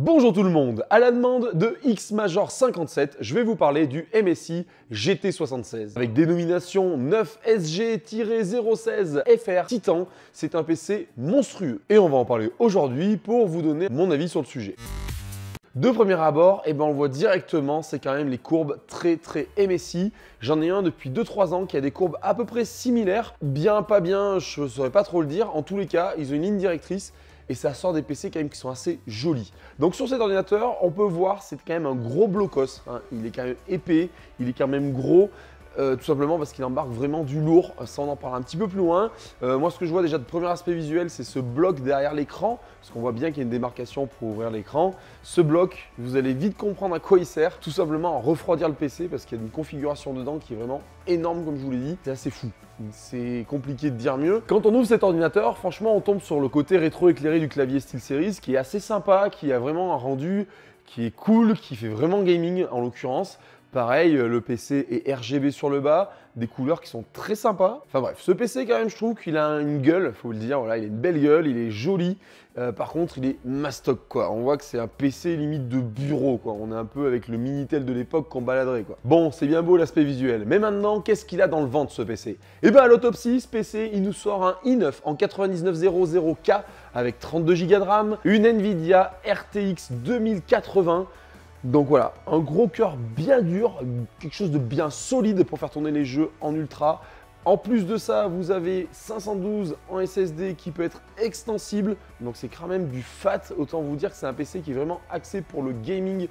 Bonjour tout le monde, à la demande de Xmajor57, je vais vous parler du MSI GT76. Avec dénomination 9SG-016 FR Titan, c'est un PC monstrueux. Et on va en parler aujourd'hui pour vous donner mon avis sur le sujet. De premier abord, on le voit directement, c'est quand même les courbes très MSI. J'en ai un depuis 2-3 ans qui a des courbes à peu près similaires. Bien, pas bien, je ne saurais pas trop le dire. En tous les cas, ils ont une ligne directrice et ça sort des PC quand même qui sont assez jolis. Donc sur cet ordinateur, on peut voir, c'est quand même un gros blocos. Hein. Il est quand même épais, il est quand même gros. Tout simplement parce qu'il embarque vraiment du lourd, ça on en parle un petit peu plus loin. Moi ce que je vois déjà de premier aspect visuel, c'est ce bloc derrière l'écran, parce qu'on voit bien qu'il y a une démarcation pour ouvrir l'écran. Ce bloc, vous allez vite comprendre à quoi il sert, tout simplement à refroidir le PC, parce qu'il y a une configuration dedans qui est vraiment énorme comme je vous l'ai dit, c'est assez fou. C'est compliqué de dire mieux. Quand on ouvre cet ordinateur, franchement on tombe sur le côté rétro-éclairé du clavier SteelSeries, qui est assez sympa, qui a vraiment un rendu qui est cool, qui fait vraiment gaming en l'occurrence. Pareil, le PC est RGB sur le bas, des couleurs qui sont très sympas. Enfin bref, ce PC quand même, je trouve qu'il a une gueule, faut le dire, voilà, il a une belle gueule, il est joli. Par contre, il est mastoc quoi. On voit que c'est un PC limite de bureau quoi. On est un peu avec le Minitel de l'époque qu'on baladerait quoi. Bon, c'est bien beau l'aspect visuel, mais maintenant, qu'est-ce qu'il a dans le ventre ce PC? Eh bien à l'autopsie, ce PC, il nous sort un i9 en 9900K avec 32 Go de RAM, une Nvidia RTX 2080. Donc voilà, un gros cœur bien dur, quelque chose de bien solide pour faire tourner les jeux en ultra. En plus de ça, vous avez 512 en SSD qui peut être extensible. Donc c'est quand même du fat. Autant vous dire que c'est un PC qui est vraiment axé pour le gaming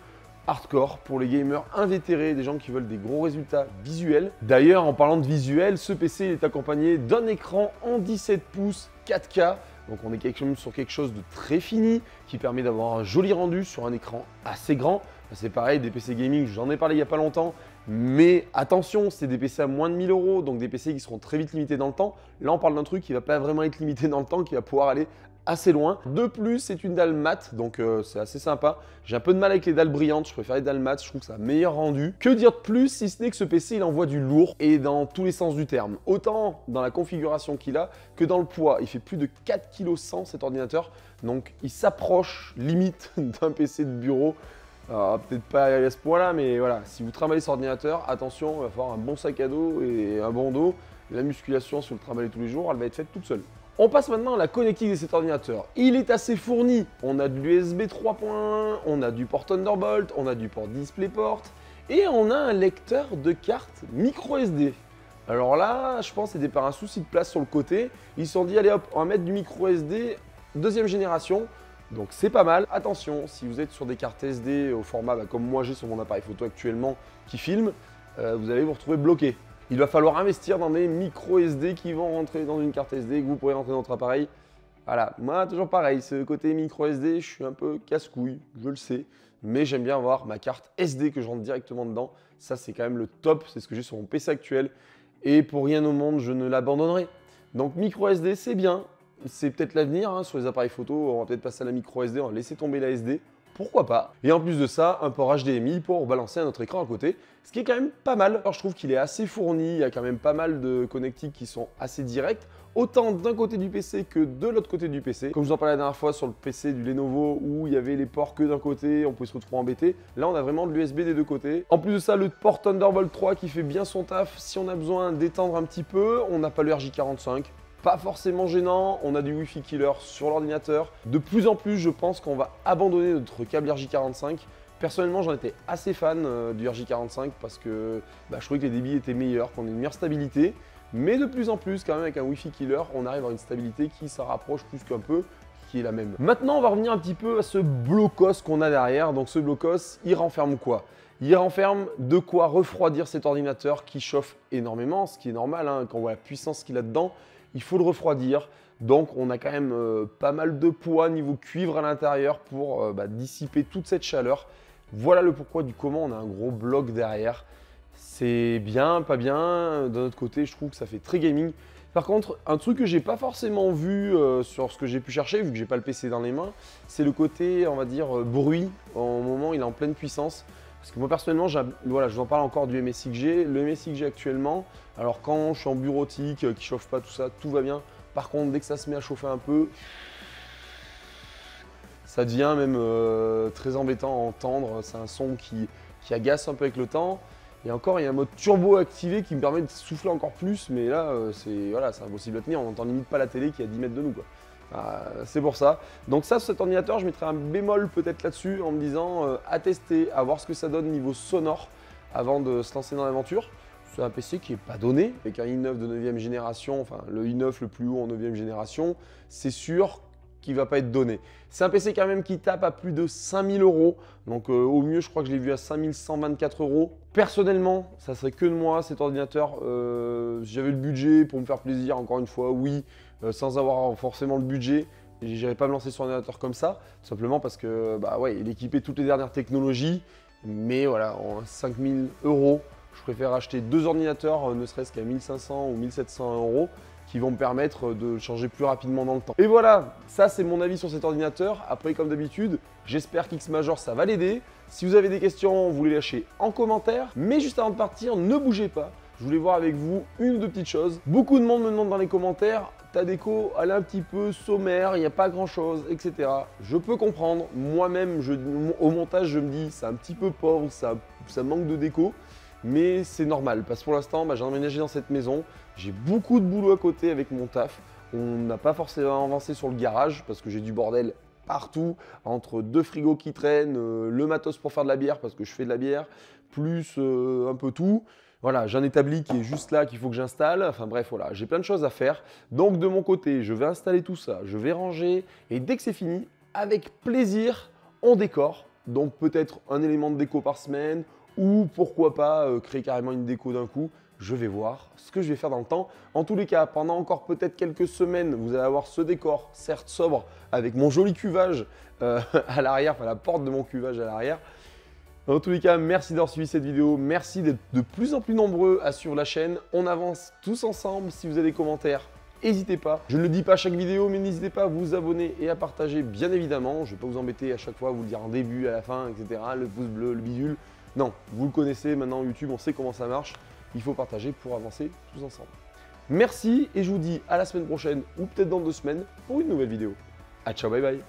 hardcore, pour les gamers invétérés, des gens qui veulent des gros résultats visuels. D'ailleurs, en parlant de visuel, ce PC est accompagné d'un écran en 17 pouces 4K. Donc on est sur quelque chose de très fini qui permet d'avoir un joli rendu sur un écran assez grand. C'est pareil, des PC gaming, j'en ai parlé il n'y a pas longtemps, mais attention, c'est des PC à moins de 1000 €, donc des PC qui seront très vite limités dans le temps. Là, on parle d'un truc qui ne va pas vraiment être limité dans le temps, qui va pouvoir aller assez loin. De plus, c'est une dalle mat, donc c'est assez sympa. J'ai un peu de mal avec les dalles brillantes, je préfère les dalles mat, je trouve que ça a un meilleur rendu. Que dire de plus si ce n'est que ce PC, il envoie du lourd et dans tous les sens du terme. Autant dans la configuration qu'il a que dans le poids. Il fait plus de 4,1 kg cet ordinateur, donc il s'approche limite d'un PC de bureau. Peut-être pas à ce point-là, mais voilà, si vous travaillez sur ordinateur, attention, il va falloir un bon sac à dos et un bon dos. La musculation, si vous le travaillez tous les jours, elle va être faite toute seule. On passe maintenant à la connectique de cet ordinateur. Il est assez fourni. On a de l'USB 3.1, on a du port Thunderbolt, on a du port DisplayPort et on a un lecteur de carte micro SD. Alors là, je pense que c'était par un souci de place sur le côté. Ils se sont dit, allez hop, on va mettre du micro SD deuxième génération. Donc c'est pas mal. Attention, si vous êtes sur des cartes SD au format comme moi j'ai sur mon appareil photo actuellement qui filme, vous allez vous retrouver bloqué. Il va falloir investir dans des micro SD qui vont rentrer dans une carte SD que vous pourrez rentrer dans votre appareil. Voilà, moi toujours pareil, ce côté micro SD, je suis un peu casse-couille, je le sais, mais j'aime bien avoir ma carte SD que je rentre directement dedans. Ça c'est quand même le top, c'est ce que j'ai sur mon PC actuel et pour rien au monde je ne l'abandonnerai. Donc micro SD c'est bien. C'est peut-être l'avenir hein, sur les appareils photo, on va peut-être passer à la micro SD, on va laisser tomber la SD, pourquoi pas. Et en plus de ça, un port HDMI pour balancer un autre écran à côté, ce qui est quand même pas mal. Alors je trouve qu'il est assez fourni, il y a quand même pas mal de connectiques qui sont assez directes, autant d'un côté du PC que de l'autre côté du PC. Comme je vous en parlais la dernière fois sur le PC du Lenovo où il y avait les ports que d'un côté, on pouvait se retrouver embêté. Là on a vraiment de l'USB des deux côtés. En plus de ça, le port Thunderbolt 3 qui fait bien son taf si on a besoin d'étendre un petit peu. On n'a pas le RJ45. Pas forcément gênant, on a du Wi-Fi killer sur l'ordinateur. De plus en plus, je pense qu'on va abandonner notre câble RJ45. Personnellement, j'en étais assez fan du RJ45 parce que je trouvais que les débits étaient meilleurs, qu'on ait une meilleure stabilité. Mais de plus en plus, quand même, avec un Wi-Fi killer, on arrive à une stabilité qui s'en rapproche plus qu'un peu, qui est la même. Maintenant, on va revenir un petit peu à ce blocos qu'on a derrière. Donc ce blocos, il renferme quoi? Il renferme de quoi refroidir cet ordinateur qui chauffe énormément, ce qui est normal hein, quand on voit la puissance qu'il a dedans. Il faut le refroidir, donc on a quand même pas mal de poids niveau cuivre à l'intérieur pour dissiper toute cette chaleur. Voilà le pourquoi du comment, on a un gros bloc derrière. C'est bien, pas bien, d'un autre côté je trouve que ça fait très gaming. Par contre, un truc que j'ai pas forcément vu sur ce que j'ai pu chercher, vu que j'ai pas le PC dans les mains, c'est le côté, on va dire, bruit, au moment où il est en pleine puissance. Parce que moi personnellement, voilà, je vous en parle encore du MSI que j'ai. Le MSI que j'ai actuellement, alors quand je suis en bureautique, qui chauffe pas tout ça, tout va bien. Par contre, dès que ça se met à chauffer un peu, ça devient même très embêtant à entendre. C'est un son qui agace un peu avec le temps. Et encore, il y a un mode turbo activé qui me permet de souffler encore plus, mais là, c'est impossible à tenir. On n'entend limite pas la télé qui est à 10 mètres de nous, quoi. C'est pour ça. Donc ça, sur cet ordinateur, je mettrai un bémol peut-être là-dessus en me disant à tester, à voir ce que ça donne niveau sonore avant de se lancer dans l'aventure. C'est un PC qui n'est pas donné, avec un i9 de 9e génération, enfin le i9 le plus haut en 9e génération, c'est sûr qui va pas être donné. C'est un PC quand même qui tape à plus de 5000 €. Donc au mieux, je crois que je l'ai vu à 5124 €. Personnellement, ça serait que de moi cet ordinateur. Si j'avais le budget pour me faire plaisir, encore une fois, oui, sans avoir forcément le budget, j'irais pas me lancer sur un ordinateur comme ça. Tout simplement parce que bah ouais, il est équipé de toutes les dernières technologies. Mais voilà, en 5000 €, je préfère acheter deux ordinateurs, ne serait-ce qu'à 1500 ou 1700 € qui vont me permettre de changer plus rapidement dans le temps. Et voilà, ça c'est mon avis sur cet ordinateur. Après, comme d'habitude, j'espère qu'Xmajor ça va l'aider. Si vous avez des questions, vous les lâchez en commentaire. Mais juste avant de partir, ne bougez pas. Je voulais voir avec vous une ou deux petites choses. Beaucoup de monde me demande dans les commentaires, ta déco, elle est un petit peu sommaire, il n'y a pas grand chose, etc. Je peux comprendre. Moi-même, au montage, je me dis, c'est un petit peu pauvre, ça manque de déco. Mais c'est normal, parce que pour l'instant, j'ai emménagé dans cette maison, j'ai beaucoup de boulot à côté avec mon taf. On n'a pas forcément avancé sur le garage, parce que j'ai du bordel partout, entre deux frigos qui traînent, le matos pour faire de la bière, parce que je fais de la bière, plus un peu tout. Voilà, j'ai un établi qui est juste là, qu'il faut que j'installe. Enfin bref, voilà, j'ai plein de choses à faire. Donc de mon côté, je vais installer tout ça, je vais ranger, et dès que c'est fini, avec plaisir, on décore. Donc peut-être un élément de déco par semaine, ou pourquoi pas créer carrément une déco d'un coup. Je vais voir ce que je vais faire dans le temps. En tous les cas, pendant encore peut-être quelques semaines, vous allez avoir ce décor, certes sobre, avec mon joli cuvage à l'arrière, enfin la porte de mon cuvage à l'arrière. En tous les cas, merci d'avoir suivi cette vidéo. Merci d'être de plus en plus nombreux à suivre la chaîne. On avance tous ensemble. Si vous avez des commentaires, n'hésitez pas. Je ne le dis pas à chaque vidéo, mais n'hésitez pas à vous abonner et à partager, bien évidemment. Je ne vais pas vous embêter à chaque fois, vous le dire en début, à la fin, etc. Le pouce bleu, le bidule. Non, vous le connaissez maintenant, YouTube, on sait comment ça marche. Il faut partager pour avancer tous ensemble. Merci et je vous dis à la semaine prochaine ou peut-être dans 2 semaines pour une nouvelle vidéo. À ciao, bye bye.